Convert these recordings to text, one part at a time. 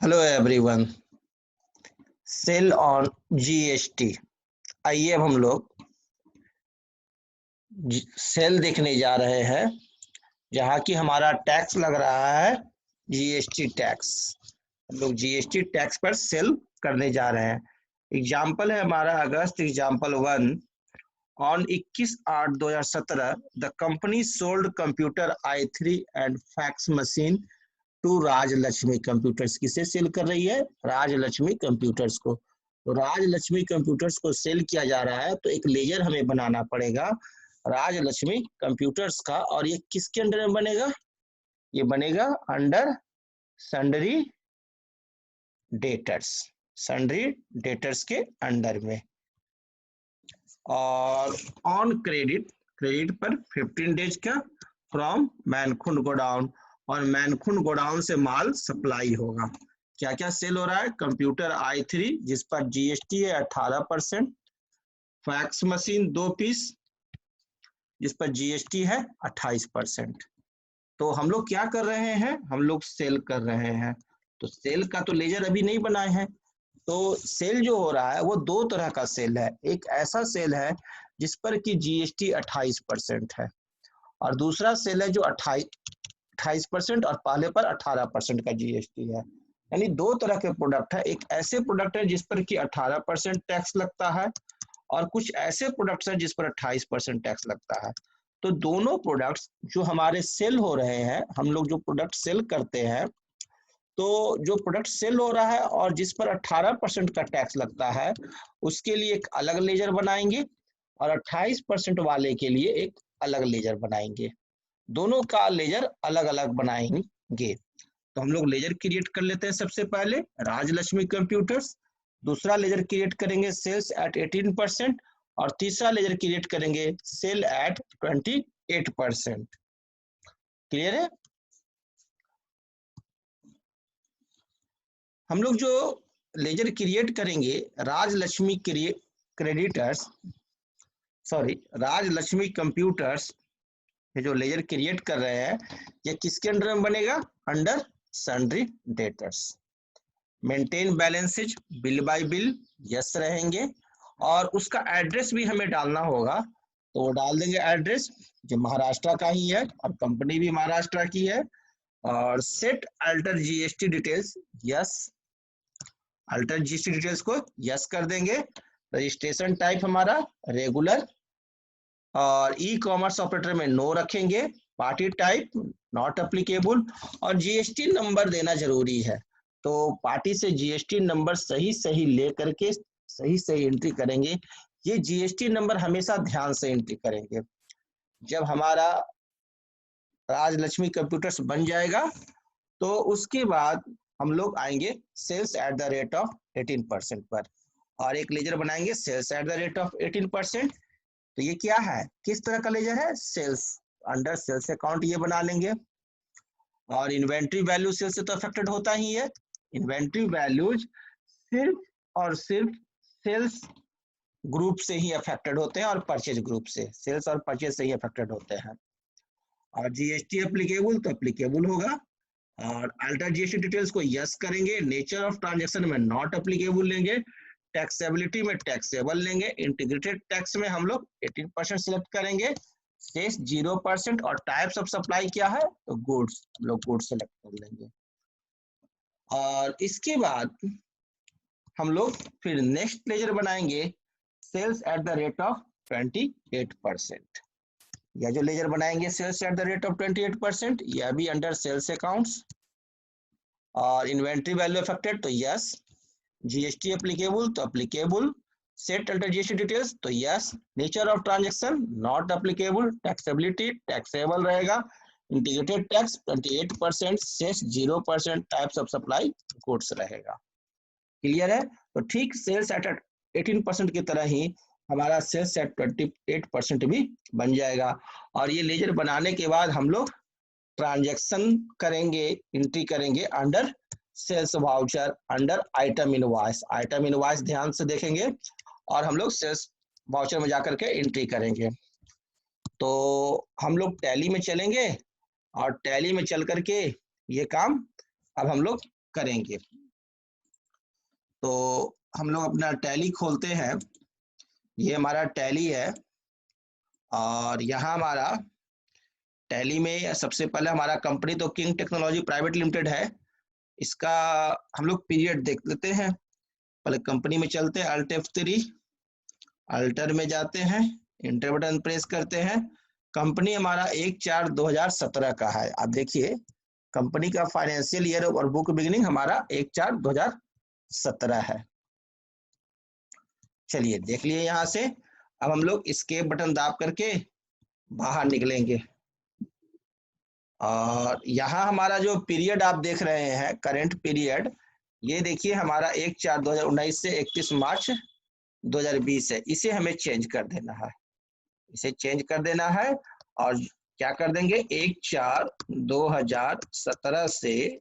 Hello everyone. Sale on GST. आइए अब हम लोग सेल देखने जा रहे हैं जहाँ की हमारा टैक्स लग रहा है जीएसटी टैक्स। हम लोग जीएसटी टैक्स पर सेल करने जा रहे हैं। एग्जाम्पल है हमारा अगस्त example 1 on 21/8/2017 the company sold computer i3 and fax machine to Rajlakshmi computers. किसे सेल कर रही है? राजलक्ष्मी कंप्यूटर्स को। तो राजलक्ष्मी कंप्यूटर्स को सेल किया जा रहा है तो एक लेजर हमें बनाना पड़ेगा राजलक्ष्मी कंप्यूटर्स का। और ये किसके अंडर में बनेगा? ये बनेगा under sundry debtors, sundry debtors के अंडर में। और ऑन क्रेडिट, क्रेडिट पर 15 डेज का फ्रॉम मैनखुंड गोडाउन, और मैनखुंड गोडाउन से माल सप्लाई होगा। क्या क्या सेल हो रहा है? कंप्यूटर i3 जिस पर जीएसटी है 18%, फैक्स मशीन 2 पीस जिस पर जीएसटी है 28%। तो हम लोग क्या कर रहे हैं? हम लोग सेल कर रहे हैं। तो सेल का तो लेजर अभी नहीं बनाए हैं। तो सेल जो हो रहा है वो दो तरह का सेल है। एक ऐसा सेल है जिस पर कि जीएसटी 28% है, और दूसरा सेल है जो 28% और पहले पर 18% का जीएसटी है। यानी दो तरह के प्रोडक्ट है। एक ऐसे प्रोडक्ट है जिस पर कि 18% टैक्स लगता है, और कुछ ऐसे प्रोडक्ट्स हैं जिस पर 28% टैक्स लगता है। तो दोनों प्रोडक्ट्स जो हमारे सेल हो रहे हैं, हम लोग जो प्रोडक्ट सेल करते हैं, तो जो प्रोडक्ट सेल हो रहा है और जिस पर 18% का टैक्स लगता है उसके लिए एक अलग लेजर बनाएंगे, और 28% वाले के लिए एक अलग लेजर बनाएंगे। दोनों का लेजर अलग अलग बनाएंगे। तो हम लोग लेजर क्रिएट कर लेते हैं। सबसे पहले राजलक्ष्मी कंप्यूटर्स, दूसरा लेजर क्रिएट करेंगे सेल्स एट 18%, और तीसरा लेजर क्रिएट करेंगे सेल एट 28%। क्लियर है? हम लोग जो लेजर क्रिएट करेंगे Rajalakshmi creditors, sorry Rajalakshmi computers, ये जो लेजर क्रिएट कर रहे हैं ये किसके अंडर में बनेगा? Under sundry debtors. Maintain balances bill by bill yes रहेंगे, और उसका एड्रेस भी हमें डालना होगा। तो वो डाल देंगे एड्रेस जो महाराष्ट्र का ही है, और कंपनी भी महाराष्ट्र की है। और set alter GST details yes, alter GST details को यस कर देंगे। रजिस्ट्रेशन टाइप हमारा रेगुलर, और ई कॉमर्स ऑपरेटर में नो रखेंगे। पार्टी टाइप नॉट एप्लीकेबल, और जीएसटी नंबर देना जरूरी है। तो पार्टी से जीएसटी नंबर सही सही ले करके सही सही एंट्री करेंगे। ये जीएसटी नंबर हमेशा ध्यान से एंट्री करेंगे। जब हमारा राजलक्ष्मी कंप्यूटर्स बन जाएगा तो उसके बाद हम लोग आएंगे sales at the rate of 18% पर, और एक लेजर बनाएंगे sales at the rate of 18%। तो ये क्या है? किस तरह का लेजर है? सेल्स, अंडर सेल्स अकाउंट ये बना लेंगे। और इन्वेंट्री वैल्यू सेल्स से तो अफेक्टेड होता ही है। इन्वेंट्री वैल्यूज सिर्फ और सिर्फ सेल्स ग्रुप से ही अफेक्टेड होते हैं, और परचेज ग्रुप से, सेल्स और परचेज से ही अफेक्टेड होते हैं। और जीएसटी एप्लीकेबल तो एप्लीकेबल होगा, और अल्टर जीएसटी डिटेल्स को यस करेंगे। नेचर ऑफ ट्रांजैक्शन में नॉट एप्लीकेबल लेंगे। टैक्सेबिलिटी में टैक्सेबल लेंगे। इंटीग्रेटेड टैक्स में हम लोग 18% सिलेक्ट करेंगे, सेस 0%। और टाइप्स ऑफ सप्लाई क्या है? तो गुड्स, हम लोग गुड्स सेलेक्ट कर लेंगे। और इसके बाद हम लोग फिर नेक्स्ट लेजर बनाएंगे sales at the rate of 28%। या जो लेजर बनाएंगे sales at the rate of 28%, यह भी अंडर सेल्स अकाउंट्स। और इन्वेंट्री वैल्यू अफेक्टेड तो यस, जीएसटी एप्लीकेबल तो applicable, set alter GST details तो yes, nature of transaction not applicable, taxability taxable रहेगा, integrated tax 28%, cess 0%, types of supply goods रहेगा। Clear है? तो ठीक सेल्स एट 18% की तरह ही हमारा सेल्स एट 28% भी बन जाएगा। और ये लेजर बनाने के बाद हम लोग ट्रांजैक्शन करेंगे, एंट्री करेंगे under sales voucher, under item invoice. Item invoice ध्यान से देखेंगे, और हम लोग सेल्स वाउचर में जाकर के एंट्री करेंगे। तो हम लोग टैली में चलेंगे, और टैली में चल करके ये काम अब हम लोग करेंगे। तो हम लोग अपना टैली खोलते हैं। ये हमारा टैली है और यहाँ हमारा टैली में सबसे पहले हमारा कंपनी तो किंग टेक्नोलॉजी प्राइवेट लिमिटेड है। इसका हम लोग पीरियड देख लेते हैं। पहले कंपनी में चलते हैं, अल्ट F3, अल्टर में जाते हैं, इंटर बटन प्रेस करते हैं। कंपनी हमारा 1/4/2017 का है। आप देखिए कंपनी का फाइनेंशियल ईयर और बुक बिगिनिंग हमारा 1/4/2017 है। चलिए देख लिए यहाँ से। अब हम लोग एस्केप बटन दाब करके बाहर निकलेंगे और यहाँ हमारा जो पीरियड आप देख रहे हैं करंट पीरियड, ये देखिए हमारा 1/4/2019 से 31 मार्च 2020 है। इसे हमें चेंज कर देना है, इसे चेंज कर देना है। और क्या कर देंगे, 1/4/2017 से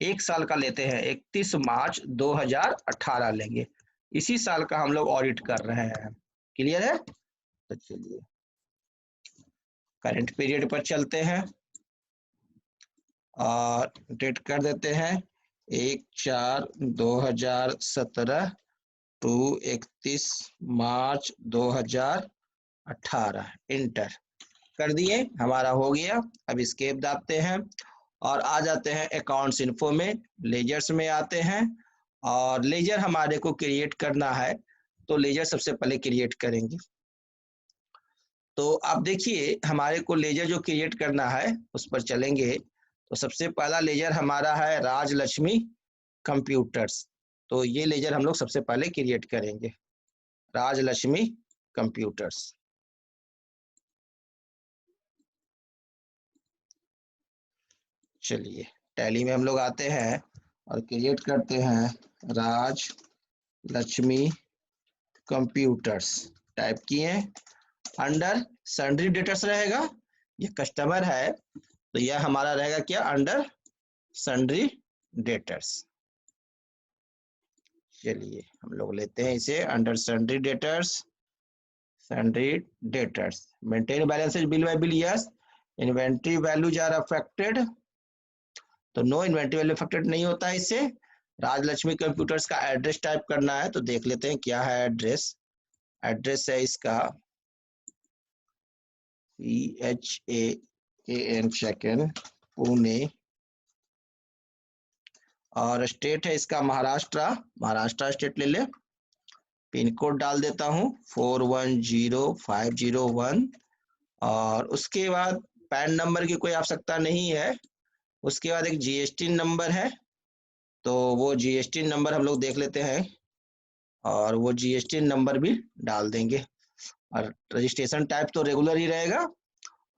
एक साल का लेते हैं, 31 मार्च 2018 लेंगे। इसी साल का हम लोग ऑडिट कर रहे हैं। क्लियर है? तो चलिए करंट पीरियड पर चलते हैं और डेट कर देते हैं 1/4/2017 टू 31 मार्च 2018। इंटर कर दिए, हमारा हो गया। अब एस्केप दाबते हैं और आ जाते हैं अकाउंट्स इन्फो में, लेजर्स में आते हैं और लेजर हमारे को क्रिएट करना है। तो लेजर सबसे पहले क्रिएट करेंगे। तो आप देखिए हमारे को लेजर जो क्रिएट करना है उस पर चलेंगे। तो सबसे पहला लेजर हमारा है राजलक्ष्मी कंप्यूटर्स। तो ये लेजर हम लोग सबसे पहले क्रिएट करेंगे, राजलक्ष्मी कंप्यूटर्स। चलिए टैली में हम लोग आते हैं और क्रिएट करते हैं राजलक्ष्मी कंप्यूटर्स। टाइप किए, अंडर सन्ड्री डेटर्स रहेगा, ये कस्टमर है तो यह हमारा रहेगा क्या, अंडर सन्ड्री डेटर्स। चलिए हम लोग लेते हैं इसे under sundry debtors, sundry debtors. Maintain balances bill by bill, yes. Inventory values are affected, तो नो इन्वेंट्री वैल्यू अफेक्टेड नहीं होता है इससे। राजलक्ष्मी कंप्यूटर्स का एड्रेस टाइप करना है, तो देख लेते हैं क्या है एड्रेस। एड्रेस है इसका CHAAN सेकंड, पुणे, और स्टेट है इसका महाराष्ट्र, महाराष्ट्र स्टेट ले ले। पिन कोड डाल देता हूँ 410501 और उसके बाद पैन नंबर की कोई आवश्यकता नहीं है। उसके बाद एक GST नंबर है, तो वो GST नंबर हम लोग देख लेते हैं और वो GST नंबर भी डाल देंगे। और रजिस्ट्रेशन टाइप तो रेगुलर ही रहेगा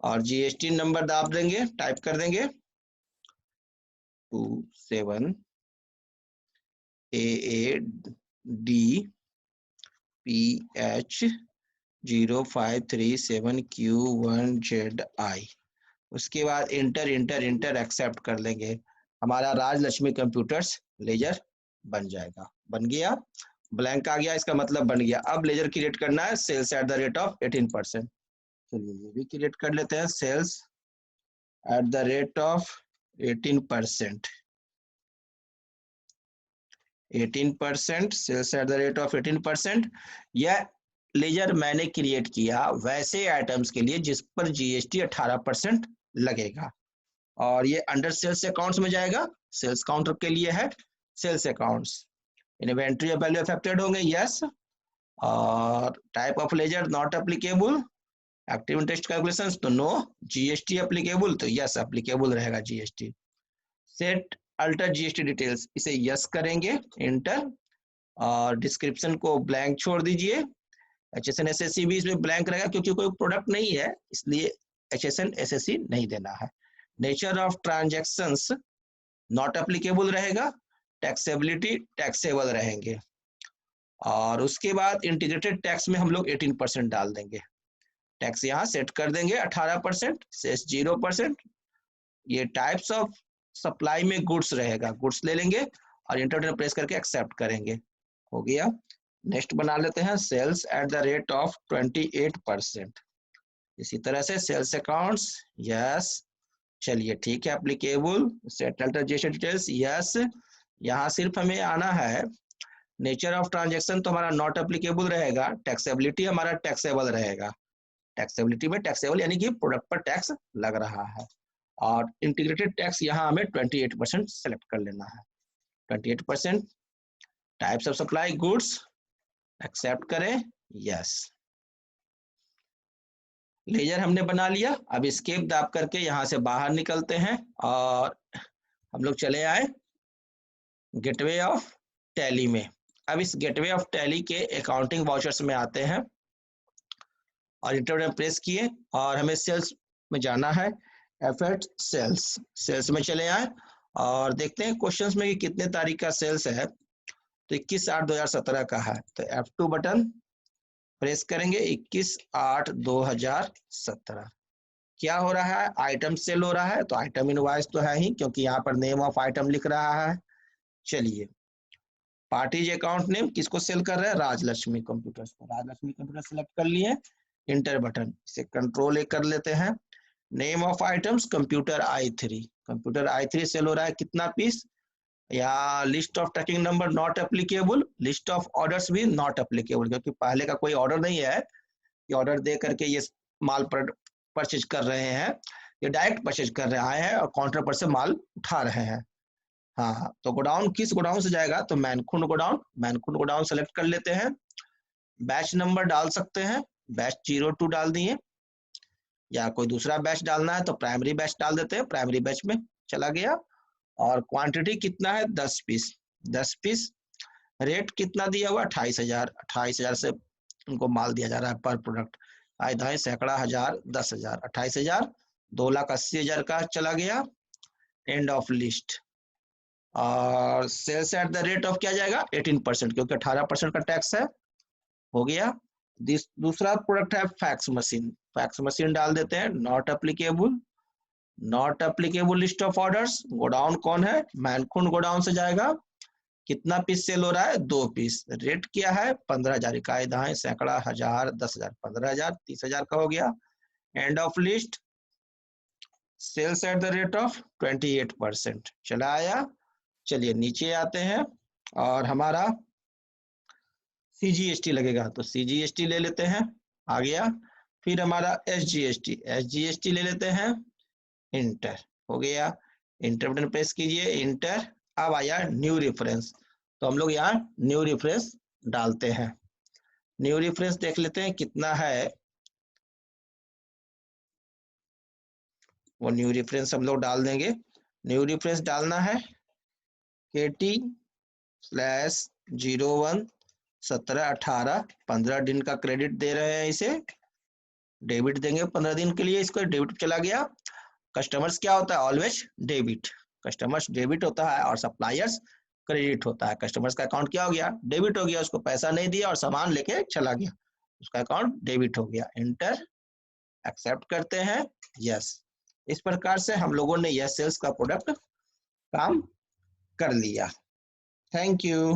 और GST नंबर दाब देंगे, टाइप कर देंगे 27AADPH0537Q1ZI। उसके बाद इंटर इंटर इंटर एक्सेप्ट कर लेंगे। हमारा राजलक्ष्मी कंप्यूटर्स लेजर बन जाएगा। बन गया, ब्लैंक आ गया, इसका मतलब बन गया। अब लेजर क्रिएट करना है sales at the rate of 18%। चलिए ये भी क्रिएट कर लेते हैं, sales at the rate of 18%। 18%, sales at the rate of 18%। यह लेजर मैंने क्रिएट किया वैसे आइटम्स के लिए जिस पर GST 18% लगेगा और ये अंडर सेल्स अकाउंट्स में जाएगा। सेल्स काउंटर के लिए है sales accounts. Inventory value affected होंगे, यस। और type of ledger not applicable, active interest calculations तो नो, GST एप्लीकेबल तो यस एप्लीकेबल रहेगा GST। Set alter GST details, इसे यस करेंगे, इंटर। और डिस्क्रिप्शन को ब्लैंक छोड़ दीजिए। HSN SSC भी इसमें ब्लैंक रहेगा क्योंकि कोई प्रोडक्ट नहीं है, इसलिए HSN SSC नहीं देना है। Nature of transactions not applicable रहेगा, टैक्सेबिलिटी टैक्सेबल रहेंगे। और उसके बाद इंटीग्रेटेड टैक्स में हम लोग 18% डाल देंगे। टैक्स यहाँ सेट कर देंगे 18%, सेस 0%। ये टाइप्स ऑफ सप्लाई में गुड्स रहेगा, गुड्स ले लेंगे और इंटर प्रेस करके एक्सेप्ट करेंगे। हो गया। नेक्स्ट बना लेते हैं sales at the rate of 28%। इसी तरह से सेल्स अकाउंट्स, यस। चलिए ठीक है, applicable, settle GST details, yes. यहाँ सिर्फ हमें आना है, नेचर ऑफ ट्रांजेक्शन तो हमारा नॉट एप्लीकेबल रहेगा, टैक्सेबिलिटी हमारा टैक्सेबल रहेगा। टैक्सेबिलिटी में टैक्सेबल यानी कि प्रोडक्ट पर टैक्स लग रहा है, और इंटीग्रेटेड टैक्स यहाँ हमें 28% सेलेक्ट कर लेना है। 28%। Types of supply goods accept करें, यस। लेजर हमने बना लिया। अब एस्केप दाब करके यहाँ से बाहर निकलते हैं और हम लोग चले आए गेटवे ऑफ टैली में। अब इस गेटवे ऑफ टैली के अकाउंटिंग वाउचर्स में आते हैं और इंटर बटन प्रेस किए और हमें सेल्स में जाना है। एफर्ट सेल्स, सेल्स में चले आए और देखते हैं क्वेश्चंस में कि कितने तारीख का सेल्स है। तो 21/8/2017 का है, तो F2 बटन प्रेस करेंगे। 21/8/2017 क्या हो रहा है, आइटम सेल हो रहा है, तो आइटम इनवॉइस तो है ही क्योंकि यहाँ पर नेम ऑफ आइटम लिख रहा है। चलिए, पार्टीज अकाउंट नेम किसको सेल कर रहे हैं, राजलक्ष्मी कंप्यूटर्स को। राजलक्ष्मी कंप्यूटर सेलेक्ट कर लिए, इंटर बटन, इसे कंट्रोल ए कर लेते हैं। Name of items computer i3, computer i3 sale हो रहा है, कितना पीस, या list of tracking number not applicable, list of orders भी नॉट एप्लीकेबल क्योंकि पहले का कोई ऑर्डर नहीं है कि ऑर्डर दे करके ये माल परचेज कर रहे हैं, ये डायरेक्ट परचेज कर रहे आए हैं और काउंटर पर से माल उठा रहे हैं। हाँ, तो गोडाउन किस गोडाउन से जाएगा, तो मैनकुंड गोडाउन, मैनकुंड गोडाउन सेलेक्ट कर लेते हैं। बैच नंबर डाल सकते हैं, बैच 02 डाल दिए, या कोई दूसरा बैच डालना है तो प्राइमरी बैच डाल देते हैं, प्राइमरी बैच में चला गया। और क्वांटिटी कितना है, 10 पीस, 10 पीस। रेट कितना दिया हुआ, 28,000, 28,000 से उनको माल दिया जा रहा है पर प्रोडक्ट। आए धाए सैकड़ा, हजार, 10,000, 28,000, 2,80,000 का चला गया। End of list. और sales at the rate of क्या जाएगा, 18% क्योंकि 18% का टैक्स है, हो गया। दूसरा प्रोडक्ट है फैक्स मशीन, फैक्स मशीन डाल देते हैं, not applicable, not applicable list of orders. Godown कौन है, मैनकुंड गोडाउन से जाएगा। कितना पीस सेल हो रहा है, 2 पीस। रेट क्या है, 15,000, इकाई दाएं सैकड़ा, हजार, 10,000, 15,000, 30,000 का हो गया। End of list, sales at the rate of 28% चला आया। चलिए नीचे आते हैं और हमारा CGST लगेगा, तो CGST ले लेते हैं, आ गया। फिर हमारा SGST, SGST ले लेते हैं, इंटर, हो गया। इंटर बटन प्रेस कीजिए, इंटर। अब आया न्यू रेफरेंस, तो हम लोग यहाँ न्यू रेफरेंस डालते हैं। न्यू रेफरेंस देख लेते हैं कितना है, वो न्यू रेफरेंस हम लोग डाल देंगे। न्यू रेफरेंस डालना है KT/01/17/18, 15 दिन का क्रेडिट दे रहे हैं, इसे डेबिट देंगे 15 दिन के लिए, इसको डेबिट चला गया। कस्टमर्स क्या होता है, ऑलवेज डेबिट, कस्टमर्स डेबिट होता है और सप्लायर्स क्रेडिट होता है। कस्टमर्स का अकाउंट क्या हो गया, डेबिट हो गया, उसको पैसा नहीं दिया और सामान लेके चला गया, उसका अकाउंट डेबिट हो गया। एंटर, एक्सेप्ट करते हैं, यस। इस प्रकार से हम लोगों ने यह सेल्स का प्रोडक्ट काम कर लिया। Thank you.